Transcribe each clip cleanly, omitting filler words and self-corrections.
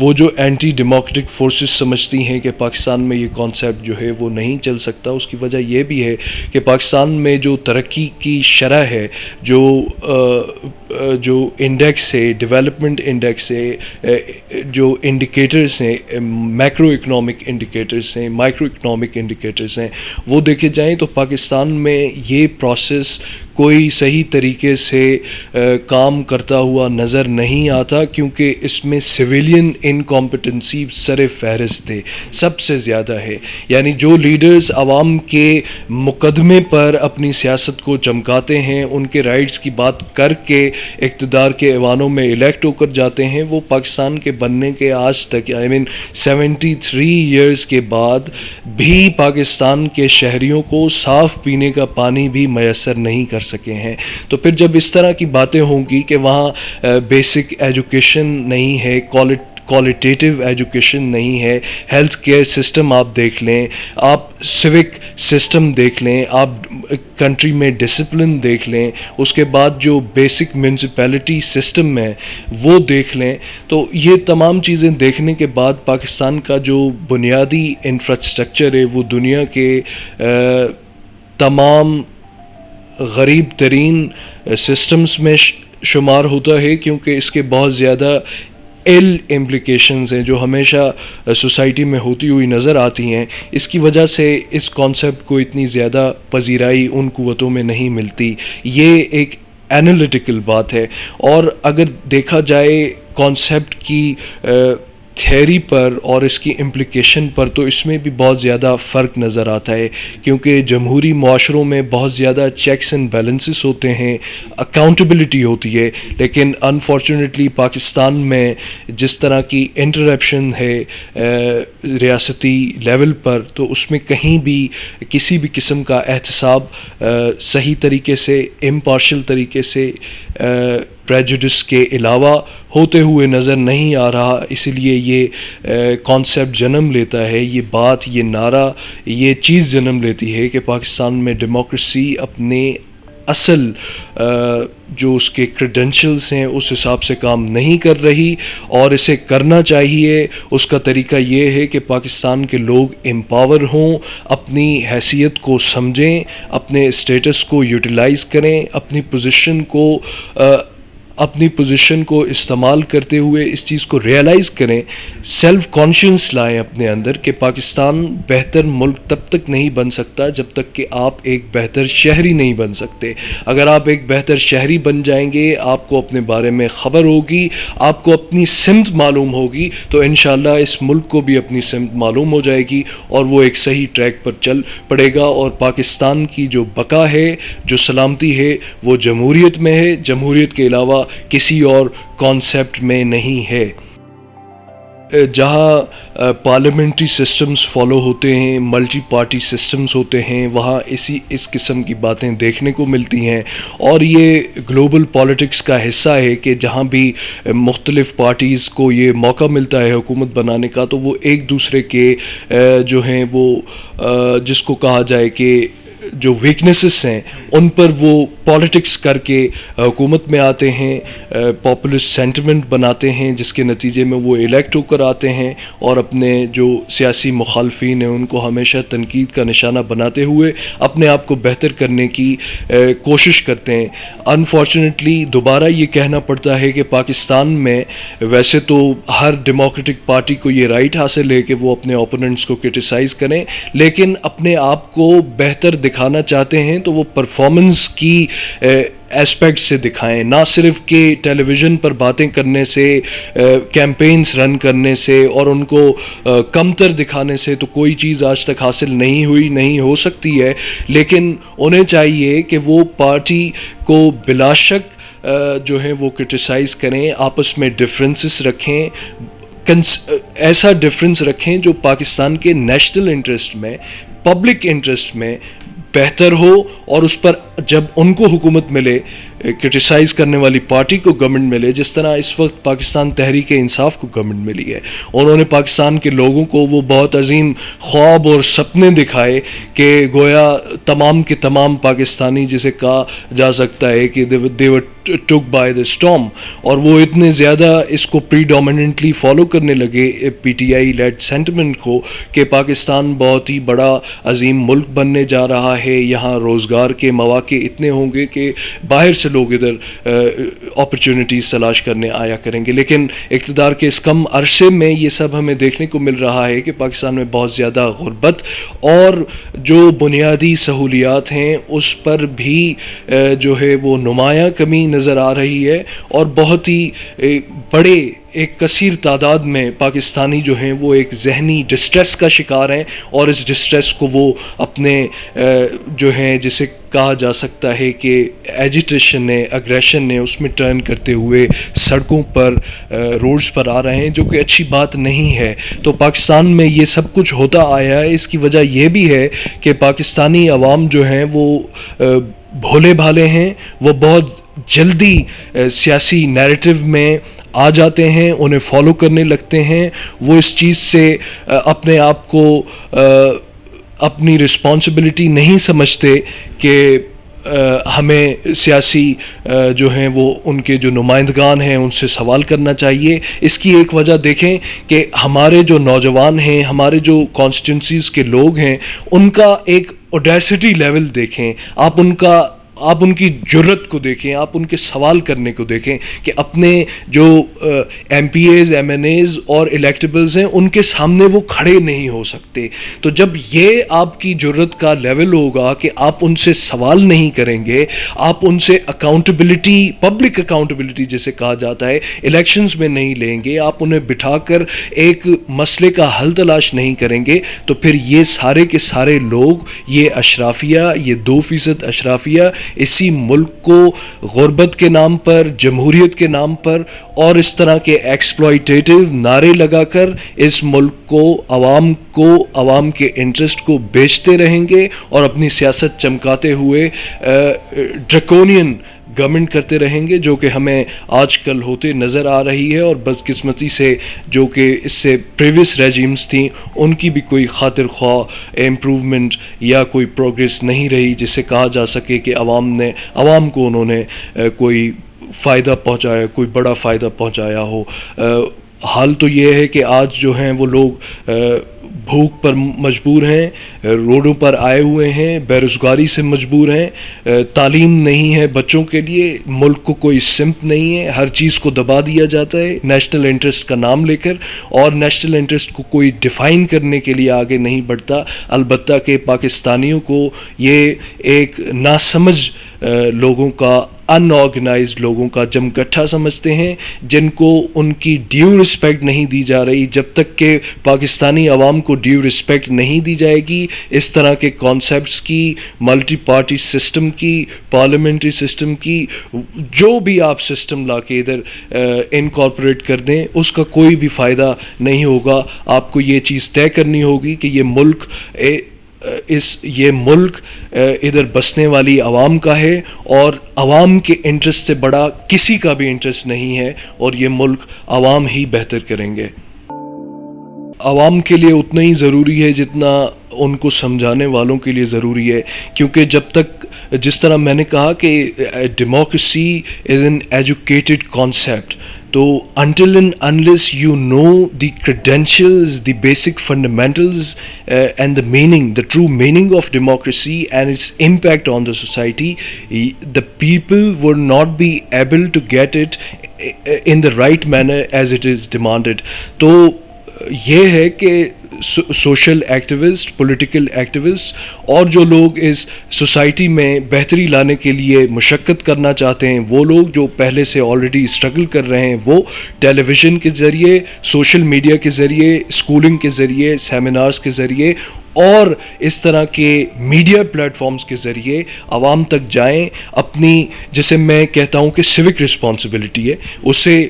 وہ جو anti democratic forces سمجھتی ہیں کہ پاکستان میں یہ کانسیپٹ جو ہے وہ نہیں چل سکتا. اس کی وجہ یہ بھی ہے کہ پاکستان میں جو ترقی کی شرح ہے, جو انڈیکس ہے, ڈیولپمنٹ انڈیکس ہے, جو انڈیکیٹرز ہیں, میکرو اکنامک انڈیکیٹرز ہیں, مائکرو اکنامک انڈیکیٹرز ہیں, وہ دیکھے جائیں تو پاکستان میں یہ پروسیس کوئی صحیح طریقے سے کام کرتا ہوا نظر نہیں آتا, کیونکہ اس میں سویلین انکمپٹنسی سر فہرست ہے, سب سے زیادہ ہے. یعنی جو لیڈرز عوام کے مقدمے پر اپنی سیاست کو چمکاتے ہیں, ان کے رائٹس کی بات کر کے اقتدار کے ایوانوں میں الیکٹ ہو کر جاتے ہیں, وہ پاکستان کے بننے کے آج تک 73 ایئرز کے بعد بھی پاکستان کے شہریوں کو صاف پینے کا پانی بھی میسر نہیں کر سکے ہیں. تو پھر جب اس طرح کی باتیں ہوں گی کہ وہاں بیسک ایجوکیشن نہیں ہے, کوالٹیٹیو ایجوکیشن نہیں ہے, ہیلتھ کیئر سسٹم آپ دیکھ لیں, آپ سوک سسٹم دیکھ لیں, آپ کنٹری میں ڈسپلن دیکھ لیں, اس کے بعد جو بیسک میونسپیلٹی سسٹم ہے وہ دیکھ لیں, تو یہ تمام چیزیں دیکھنے کے بعد پاکستان کا جو بنیادی انفراسٹرکچر ہے وہ دنیا کے تمام غریب ترین سسٹمز میں شمار ہوتا ہے, کیونکہ اس کے بہت زیادہ امپلیکیشنز ہیں جو ہمیشہ سوسائٹی میں ہوتی ہوئی نظر آتی ہیں. اس کی وجہ سے اس کانسیپٹ کو اتنی زیادہ پذیرائی ان قوتوں میں نہیں ملتی. یہ ایک انالیٹیکل بات ہے. اور اگر دیکھا جائے کانسیپٹ کی تھیوری پر اور اس کی امپلیکیشن پر, تو اس میں بھی بہت زیادہ فرق نظر آتا ہے, کیونکہ جمہوری معاشروں میں بہت زیادہ چیکس اینڈ بیلنسز ہوتے ہیں, اکاؤنٹیبلٹی ہوتی ہے. لیکن انفارچونیٹلی پاکستان میں جس طرح کی انٹرپشن ہے ریاستی لیول پر, تو اس میں کہیں بھی کسی بھی قسم کا احتساب صحیح طریقے سے, امپارشل طریقے سے, پریجوڈس کے علاوہ ہوتے ہوئے نظر نہیں آ رہا. اسی لیے یہ کانسیپٹ جنم لیتا ہے, یہ بات, یہ نعرہ, یہ چیز جنم لیتی ہے کہ پاکستان میں ڈیموکریسی اپنے اصل جو اس کے کریڈینشلز ہیں اس حساب سے کام نہیں کر رہی, اور اسے کرنا چاہیے. اس کا طریقہ یہ ہے کہ پاکستان کے لوگ امپاور ہوں, اپنی حیثیت کو سمجھیں, اپنے اسٹیٹس کو یوٹیلائز کریں, اپنی پوزیشن کو استعمال کرتے ہوئے اس چیز کو ریئلائز کریں, سیلف کانشینس لائیں اپنے اندر کہ پاکستان بہتر ملک تب تک نہیں بن سکتا جب تک کہ آپ ایک بہتر شہری نہیں بن سکتے. اگر آپ ایک بہتر شہری بن جائیں گے, آپ کو اپنے بارے میں خبر ہوگی, آپ کو اپنی سمت معلوم ہوگی, تو انشاءاللہ اس ملک کو بھی اپنی سمت معلوم ہو جائے گی اور وہ ایک صحیح ٹریک پر چل پڑے گا. اور پاکستان کی جو بقا ہے, جو سلامتی ہے, وہ جمہوریت میں ہے, جمہوریت کے علاوہ کسی اور کانسیپٹ میں نہیں ہے. جہاں پارلیمنٹری سسٹمز فالو ہوتے ہیں, ملٹی پارٹی سسٹمز ہوتے ہیں, وہاں اس قسم کی باتیں دیکھنے کو ملتی ہیں. اور یہ گلوبل پالیٹکس کا حصہ ہے کہ جہاں بھی مختلف پارٹیز کو یہ موقع ملتا ہے حکومت بنانے کا, تو وہ ایک دوسرے کے جو ہیں وہ جس کو کہا جائے کہ جو ویکنیسز ہیں ان پر وہ پالیٹکس کر کے حکومت میں آتے ہیں, پاپولسٹ سینٹیمنٹ بناتے ہیں, جس کے نتیجے میں وہ الیکٹ ہو کر آتے ہیں اور اپنے جو سیاسی مخالفین ہیں ان کو ہمیشہ تنقید کا نشانہ بناتے ہوئے اپنے آپ کو بہتر کرنے کی کوشش کرتے ہیں. انفارچونیٹلی دوبارہ یہ کہنا پڑتا ہے کہ پاکستان میں ویسے تو ہر ڈیموکریٹک پارٹی کو یہ رائٹ حاصل ہے کہ وہ اپنے اوپوننٹس کو کرٹیسائز کریں, لیکن اپنے آپ کو بہتر دکھانا چاہتے ہیں تو وہ پرفارمنس کی ایسپیکٹ سے دکھائیں, نہ صرف کہ ٹیلی ویژن پر باتیں کرنے سے, کیمپینز رن کرنے سے اور ان کو کمتر دکھانے سے تو کوئی چیز آج تک حاصل نہیں ہو سکتی ہے. لیکن انہیں چاہیے کہ وہ پارٹی کو بلا شک جو ہے وہ کرٹیسائز کریں, آپس میں ڈفرینسز رکھیں, ایسا ڈفرینس رکھیں جو پاکستان کے نیشنل انٹرسٹ میں, پبلک انٹرسٹ میں بہتر ہو, اور اس پر جب ان کو حکومت ملے, کرٹیسائز کرنے والی پارٹی کو گورنمنٹ ملے, جس طرح اس وقت پاکستان تحریک انصاف کو گورنمنٹ ملی ہے, انہوں نے پاکستان کے لوگوں کو وہ بہت عظیم خواب اور سپنے دکھائے کہ گویا تمام کے تمام پاکستانی جسے کہا جا سکتا ہے کہ they were took by the storm, اور وہ اتنے زیادہ اس کو پریڈومیننٹلی فالو کرنے لگے P T I lead sentiment کو کہ پاکستان بہت ہی بڑا عظیم ملک بننے جا رہا ہے, یہاں روزگار کے مواقع اتنے ہوں گے کہ باہر سے لوگ ادھر اپرچونیٹیز تلاش کرنے آیا کریں گے. لیکن اقتدار کے اس کم عرصے میں یہ سب ہمیں دیکھنے کو مل رہا ہے کہ پاکستان میں بہت زیادہ غربت اور جو بنیادی سہولیات ہیں اس پر بھی جو ہے وہ نمایاں کمی نظر آ رہی ہے, اور بہت ہی بڑے ایک کثیر تعداد میں پاکستانی جو ہیں وہ ایک ذہنی ڈسٹریس کا شکار ہیں, اور اس ڈسٹریس کو وہ اپنے جو ہیں جسے کہا جا سکتا ہے کہ ایجیٹیشن نے, اگریشن نے, اس میں ٹرن کرتے ہوئے سڑکوں پر, روڈز پر آ رہے ہیں, جو کہ اچھی بات نہیں ہے. تو پاکستان میں یہ سب کچھ ہوتا آیا ہے, اس کی وجہ یہ بھی ہے کہ پاکستانی عوام جو ہیں وہ بھولے بھالے ہیں, وہ بہت جلدی سیاسی نیریٹو میں آ جاتے ہیں, انہیں فالو کرنے لگتے ہیں, وہ اس چیز سے اپنے آپ کو اپنی رسپانسبلٹی نہیں سمجھتے کہ ہمیں سیاسی جو ہیں وہ ان کے جو نمائندگان ہیں ان سے سوال کرنا چاہیے. اس کی ایک وجہ دیکھیں کہ ہمارے جو نوجوان ہیں, ہمارے جو کانسٹیٹوئنسیز کے لوگ ہیں, ان کا ایک اوڈیسٹی لیول دیکھیں, آپ ان کی جرت کو دیکھیں, آپ ان کے سوال کرنے کو دیکھیں کہ اپنے جو M P As, M N As اور الیکٹیبلز ہیں ان کے سامنے وہ کھڑے نہیں ہو سکتے. تو جب یہ آپ کی جرت کا لیول ہوگا کہ آپ ان سے سوال نہیں کریں گے, آپ ان سے اکاؤنٹیبلٹی, پبلک اکاؤنٹیبلٹی جسے کہا جاتا ہے, الیکشنز میں نہیں لیں گے, آپ انہیں بٹھا کر ایک مسئلے کا حل تلاش نہیں کریں گے, تو پھر یہ سارے کے سارے لوگ, یہ اشرافیہ, یہ 2% اشرافیہ اسی ملک کو غربت کے نام پر, جمہوریت کے نام پر اور اس طرح کے ایکسپلوئٹیٹو نعرے لگا کر اس ملک کو, عوام کے انٹرسٹ کو بیچتے رہیں گے, اور اپنی سیاست چمکاتے ہوئے ڈریکونین گورنمنٹ کرتے رہیں گے, جو کہ ہمیں آج کل ہوتے نظر آ رہی ہے. اور بدقسمتی سے جو کہ اس سے پریویس ریجیمز تھیں ان کی بھی کوئی خاطر خواہ امپروومنٹ یا کوئی پروگریس نہیں رہی جسے کہا جا سکے کہ عوام کو انہوں نے کوئی فائدہ پہنچایا, کوئی بڑا فائدہ پہنچایا ہو. حال تو یہ ہے کہ آج جو ہیں وہ لوگ بھوک پر مجبور ہیں, روڈوں پر آئے ہوئے ہیں, بے روزگاری سے مجبور ہیں, تعلیم نہیں ہے بچوں کے لیے, ملک کو کوئی سمت نہیں ہے, ہر چیز کو دبا دیا جاتا ہے نیشنل انٹرسٹ کا نام لے کر, اور نیشنل انٹرسٹ کو کوئی ڈیفائن کرنے کے لیے آگے نہیں بڑھتا. البتہ کہ پاکستانیوں کو یہ ایک ناسمجھ لوگوں کا, ان آرگنائزڈ لوگوں کا جمگٹھا سمجھتے ہیں, جن کو ان کی ڈیو رسپیکٹ نہیں دی جا رہی. جب تک کہ پاکستانی عوام کو ڈیو رسپیکٹ نہیں دی جائے گی, اس طرح کے کانسیپٹس کی, ملٹی پارٹی سسٹم کی, پارلیمنٹری سسٹم کی, جو بھی آپ سسٹم لا کے ادھر انکارپوریٹ کر دیں, اس کا کوئی بھی فائدہ نہیں ہوگا. آپ کو یہ چیز طے کرنی ہوگی کہ یہ ملک ادھر بسنے والی عوام کا ہے, اور عوام کے انٹرسٹ سے بڑا کسی کا بھی انٹرسٹ نہیں ہے, اور یہ ملک عوام ہی بہتر کریں گے. عوام کے لیے اتنا ہی ضروری ہے جتنا ان کو سمجھانے والوں کے لیے ضروری ہے, کیونکہ جب تک, جس طرح میں نے کہا کہ democracy is an educated concept, تو until and unless you know the credentials, the basic fundamentals and the true meaning of democracy and its impact on the society, the people would not be able to get it in the right manner as it is demanded. تو یہ ہے کہ social activist, political activist اور جو لوگ اس society میں بہتری لانے کے لیے مشقت کرنا چاہتے ہیں, وہ لوگ جو پہلے سے آلریڈی اسٹرگل کر رہے ہیں, وہ ٹیلی ویژن کے ذریعے, سوشل میڈیا کے ذریعے, اسکولنگ کے ذریعے, سیمینارز کے ذریعے اور اس طرح کے میڈیا پلیٹ فارمز کے ذریعے عوام تک جائیں. اپنی, جسے میں کہتا ہوں کہ سیوک رسپانسبلٹی ہے, اسے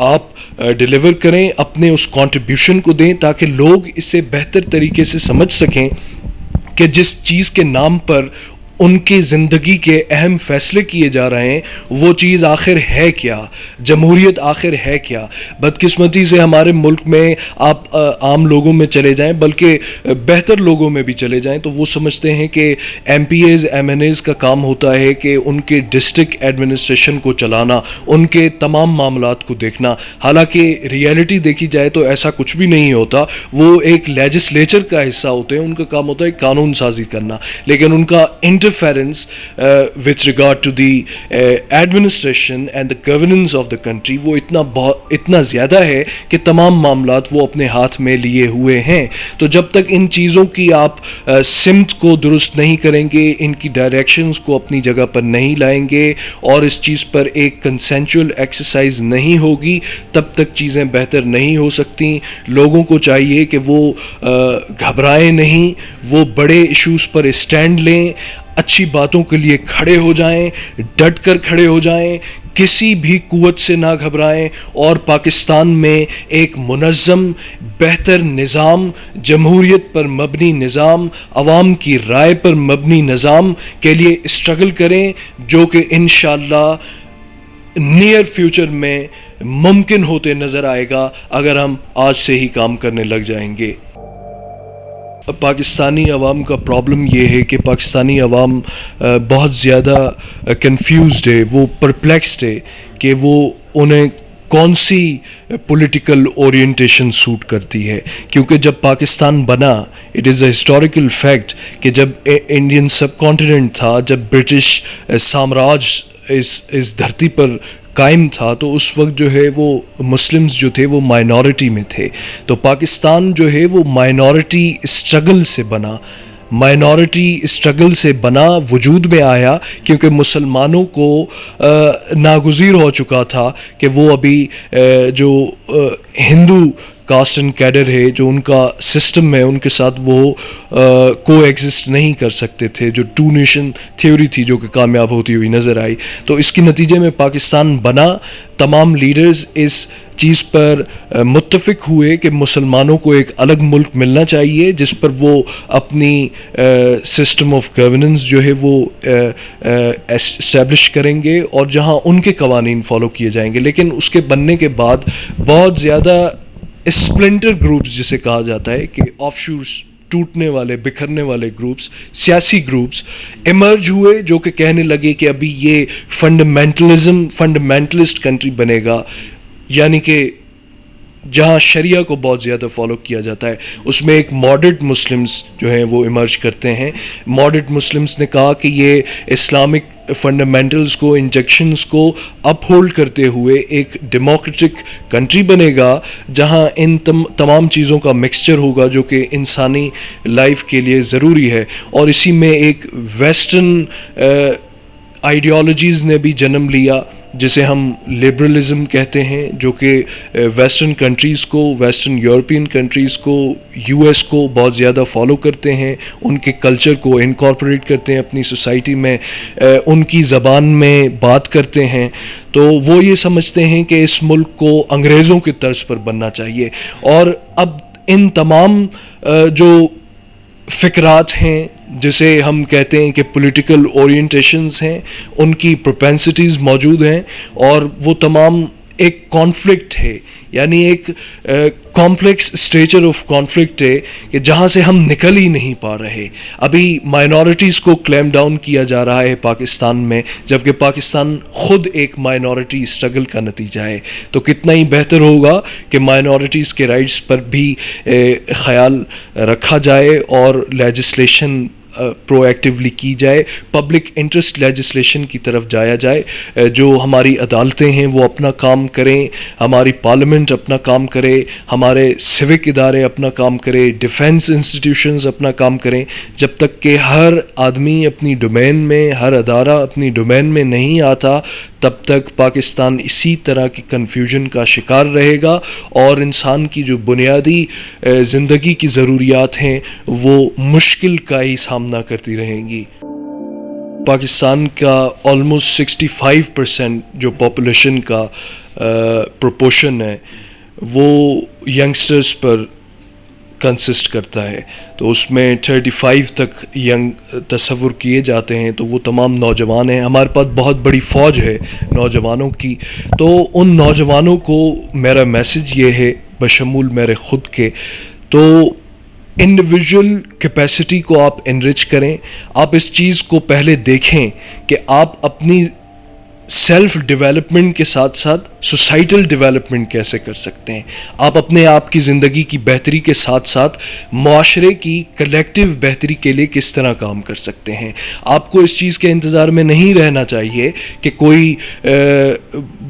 آپ ڈیلیور کریں, اپنے اس کنٹریبیوشن کو دیں تاکہ لوگ اس سے بہتر طریقے سے سمجھ سکیں کہ جس چیز کے نام پر ان کی زندگی کے اہم فیصلے کیے جا رہے ہیں وہ چیز آخر ہے کیا, جمہوریت آخر ہے کیا. بدقسمتی سے ہمارے ملک میں آپ عام لوگوں میں چلے جائیں, بلکہ بہتر لوگوں میں بھی چلے جائیں, تو وہ سمجھتے ہیں کہ M P As M N As کا کام ہوتا ہے کہ ان کے ڈسٹرکٹ ایڈمنسٹریشن کو چلانا, ان کے تمام معاملات کو دیکھنا. حالانکہ ریئلٹی دیکھی جائے تو ایسا کچھ بھی نہیں ہوتا. وہ ایک لیجسلیچر کا حصہ ہوتے ہیں, ان کا کام ہوتا ہے قانون سازی کرنا, لیکن ان کا interference with regard to the administration and the governance of the country وہ اتنا زیادہ ہے کہ تمام معاملات وہ اپنے ہاتھ میں لیے ہوئے ہیں. تو جب تک ان چیزوں کی آپ سمت کو درست نہیں کریں گے, ان کی ڈائریکشنز کو اپنی جگہ پر نہیں لائیں گے اور اس چیز پر ایک کنسینچول ایکسرسائز نہیں ہوگی, تب تک چیزیں بہتر نہیں ہو سکتی. لوگوں کو چاہیے کہ وہ گھبرائیں نہیں, وہ بڑے ایشوز پر اسٹینڈ لیں, اچھی باتوں کے لیے کھڑے ہو جائیں, ڈٹ کر کھڑے ہو جائیں, کسی بھی قوت سے نہ گھبرائیں, اور پاکستان میں ایک منظم بہتر نظام, جمہوریت پر مبنی نظام, عوام کی رائے پر مبنی نظام کے لیے اسٹرگل کریں, جو کہ انشاءاللہ نیئر فیوچر میں ممکن ہوتے نظر آئے گا اگر ہم آج سے ہی کام کرنے لگ جائیں گے. پاکستانی عوام کا پرابلم یہ ہے کہ پاکستانی عوام بہت زیادہ کنفیوزڈ ہے, وہ پرپلیکسڈ ہے کہ وہ انہیں کون سی پولیٹیکل اورینٹیشن سوٹ کرتی ہے. کیونکہ جب پاکستان بنا, it is a historical fact کہ جب انڈین سب کانٹیننٹ تھا, جب برٹش سامراج اس دھرتی پر قائم تھا, تو اس وقت جو ہے وہ مسلمز جو تھے وہ مائنورٹی میں تھے. تو پاکستان جو ہے وہ مائنورٹی اسٹرگل سے بنا, وجود میں آیا, کیونکہ مسلمانوں کو ناگزیر ہو چکا تھا کہ وہ ابھی جو ہندو کاسٹ اینڈ کیڈر ہے, جو ان کا سسٹم ہے, ان کے ساتھ وہ کو ایگزسٹ نہیں کر سکتے تھے. جو ٹو نیشن تھیوری تھی جو کہ کامیاب ہوتی ہوئی نظر آئی, تو اس کے نتیجے میں پاکستان بنا. تمام لیڈرز اس چیز پر متفق ہوئے کہ مسلمانوں کو ایک الگ ملک ملنا چاہیے جس پر وہ اپنی سسٹم آف گورننس جو ہے وہ اسٹیبلش کریں گے, اور جہاں ان کے قوانین فالو کیے جائیں گے. لیکن اس کے بننے کے بعد بہت زیادہ اسپلنٹر گروپس جسے کہا جاتا ہے کہ آف شورس, ٹوٹنے والے, بکھرنے والے گروپس, سیاسی گروپس ایمرج ہوئے, جو کہ کہنے لگے کہ ابھی یہ فنڈامنٹلسٹ کنٹری بنے گا, یعنی کہ جہاں شریعہ کو بہت زیادہ فالو کیا جاتا ہے. اس میں ایک ماڈریٹ مسلمز جو ہیں وہ ایمرج کرتے ہیں. ماڈریٹ مسلمز نے کہا کہ یہ اسلامک فنڈامنٹلز کو, انجیکشنز کو اپ ہولڈ کرتے ہوئے ایک ڈیموکریٹک کنٹری بنے گا, جہاں ان تمام چیزوں کا مکسچر ہوگا جو کہ انسانی لائف کے لیے ضروری ہے. اور اسی میں ایک ویسٹرن آئیڈیالوجیز نے بھی جنم لیا, جسے ہم لبرلزم کہتے ہیں, جو کہ ویسٹرن کنٹریز کو, ویسٹرن یورپین کنٹریز کو, یو ایس کو بہت زیادہ فالو کرتے ہیں, ان کے کلچر کو انکارپوریٹ کرتے ہیں اپنی سوسائٹی میں, ان کی زبان میں بات کرتے ہیں. تو وہ یہ سمجھتے ہیں کہ اس ملک کو انگریزوں کے طرز پر بننا چاہیے. اور اب ان تمام جو فکرات ہیں, جسے ہم کہتے ہیں کہ پولیٹیکل اورینٹیشنز ہیں, ان کی پروپینسٹیز موجود ہیں, اور وہ تمام ایک کانفلکٹ ہے, یعنی ایک کمپلیکس اسٹیچر آف کانفلکٹ ہے کہ جہاں سے ہم نکل ہی نہیں پا رہے. ابھی مائنورٹیز کو کلیم ڈاؤن کیا جا رہا ہے پاکستان میں, جبکہ پاکستان خود ایک مائنورٹی اسٹرگل کا نتیجہ ہے. تو کتنا ہی بہتر ہوگا کہ مائنورٹیز کے رائٹس پر بھی خیال رکھا جائے اور لیجسلیشن پرو ایکٹیولی کی جائے, پبلک انٹرسٹ لیجسلیشن کی طرف جایا جائے, جو ہماری عدالتیں ہیں وہ اپنا کام کریں, ہماری پارلیمنٹ اپنا کام کرے, ہمارے سیوک ادارے اپنا کام کرے, ڈیفنس انسٹیٹیوشنز اپنا کام کریں. جب تک کہ ہر آدمی اپنی ڈومین میں, ہر ادارہ اپنی ڈومین میں نہیں آتا, تب تک پاکستان اسی طرح کی کنفیوژن کا شکار رہے گا, اور انسان کی جو بنیادی زندگی کی ضروریات ہیں وہ مشکل کا ہی سامنا کرتی رہیں گی. پاکستان کا آلموسٹ 65% جو پاپولیشن کا پروپورشن ہے وہ ینگسٹرز پر کنسسٹ کرتا ہے، تو اس میں 35 تک ینگ تصور کیے جاتے ہیں، تو وہ تمام نوجوان ہیں. ہمارے پاس بہت بڑی فوج ہے نوجوانوں کی. تو ان نوجوانوں کو میرا میسج یہ ہے بشمول میرے خود کے، تو انڈیویژول کیپیسٹی کو آپ انرچ کریں. آپ اس چیز کو پہلے دیکھیں کہ آپ اپنی سیلف ڈیولپمنٹ کے ساتھ ساتھ سوسائٹل ڈیولپمنٹ کیسے کر سکتے ہیں. آپ اپنے آپ کی زندگی کی بہتری کے ساتھ ساتھ معاشرے کی کلیکٹیو بہتری کے لیے کس طرح کام کر سکتے ہیں. آپ کو اس چیز کے انتظار میں نہیں رہنا چاہیے کہ کوئی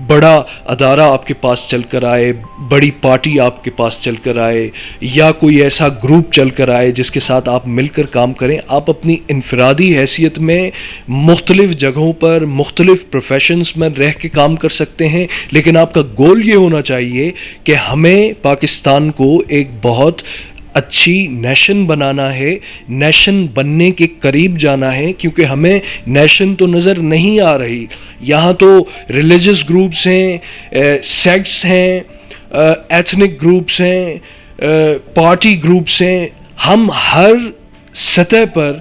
بڑا ادارہ آپ کے پاس چل کر آئے، بڑی پارٹی آپ کے پاس چل کر آئے، یا کوئی ایسا گروپ چل کر آئے جس کے ساتھ آپ مل کر کام کریں. آپ اپنی انفرادی حیثیت میں مختلف جگہوں پر مختلف پروفیشنز میں رہ کے کام کر سکتے ہیں، لیکن آپ کا گول یہ ہونا چاہیے کہ ہمیں پاکستان کو ایک بہت اچھی نیشن بنانا ہے، نیشن بننے کے قریب جانا ہے، کیونکہ ہمیں نیشن تو نظر نہیں آ رہی. یہاں تو ریلیجس گروپس ہیں، سیکٹس ہیں، ایتھنک گروپس ہیں، پارٹی گروپس ہیں. ہم ہر سطح پر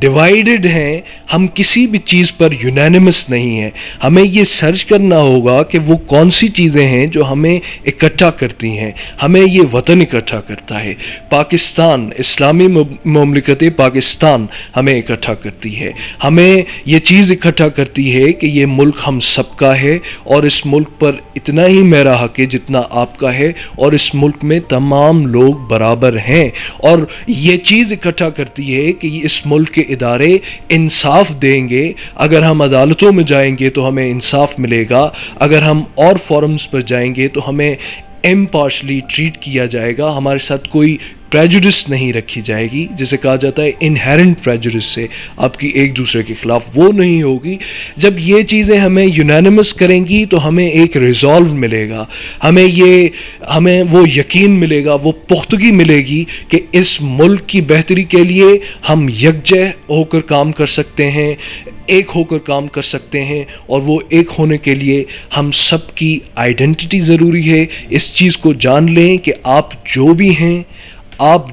ڈیوائیڈڈ ہیں، ہم کسی بھی چیز پر یونینمس نہیں ہیں. ہمیں یہ سرچ کرنا ہوگا کہ وہ کون سی چیزیں ہیں جو ہمیں اکٹھا کرتی ہیں. ہمیں یہ وطن اکٹھا کرتا ہے، پاکستان، اسلامی مملکت پاکستان ہمیں اکٹھا کرتی ہے. ہمیں یہ چیز اکٹھا کرتی ہے کہ یہ ملک ہم سب کا ہے، اور اس ملک پر اتنا ہی میرا حق ہے جتنا آپ کا ہے، اور اس ملک میں تمام لوگ برابر ہیں. اور یہ چیز اکٹھا کرتی ہے کہ اس ملک کے ادارے انصاف دیں گے. اگر ہم عدالتوں میں جائیں گے تو ہمیں انصاف ملے گا، اگر ہم اور فورمز پر جائیں گے تو ہمیں امپارشلی ٹریٹ کیا جائے گا، ہمارے ساتھ کوئی پریجوڈس نہیں رکھی جائے گی، جسے کہا جاتا ہے انہیرنٹ پریجوڈس سے آپ کی ایک دوسرے کے خلاف وہ نہیں ہوگی. جب یہ چیزیں ہمیں یونینمس کریں گی تو ہمیں ایک ریزالو ملے گا، ہمیں وہ یقین ملے گا، وہ پختگی ملے گی کہ اس ملک کی بہتری کے لیے ہم یکجہ ہو کر کام کر سکتے ہیں، ایک ہو کر کام کر سکتے ہیں. اور وہ ایک ہونے کے لیے ہم سب کی آئیڈینٹی ضروری ہے. اس چیز کو جان لیں کہ آپ جو بھی ہیں، آپ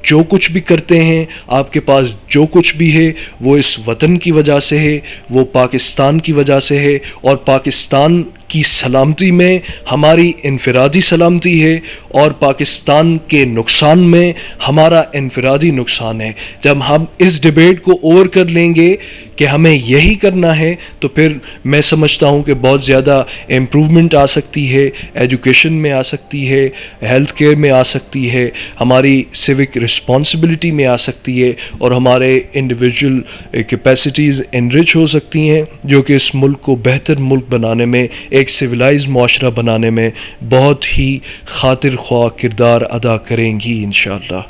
جو کچھ بھی کرتے ہیں، آپ کے پاس جو کچھ بھی ہے وہ اس وطن کی وجہ سے ہے، وہ پاکستان کی وجہ سے ہے. اور پاکستان کی سلامتی میں ہماری انفرادی سلامتی ہے، اور پاکستان کے نقصان میں ہمارا انفرادی نقصان ہے. جب ہم اس ڈیبیٹ کو اوور کر لیں گے کہ ہمیں یہی کرنا ہے، تو پھر میں سمجھتا ہوں کہ بہت زیادہ امپروومنٹ آ سکتی ہے، ایجوکیشن میں آ سکتی ہے، ہیلتھ کیئر میں آ سکتی ہے، ہماری سیوک رسپانسبلٹی میں آ سکتی ہے، اور ہمارے انڈیویجول کیپیسٹیز انرچ ہو سکتی ہیں، جو کہ اس ملک کو بہتر ملک بنانے میں، ایک سویلائز معاشرہ بنانے میں بہت ہی خاطر خواہ کردار ادا کریں گی انشاءاللہ.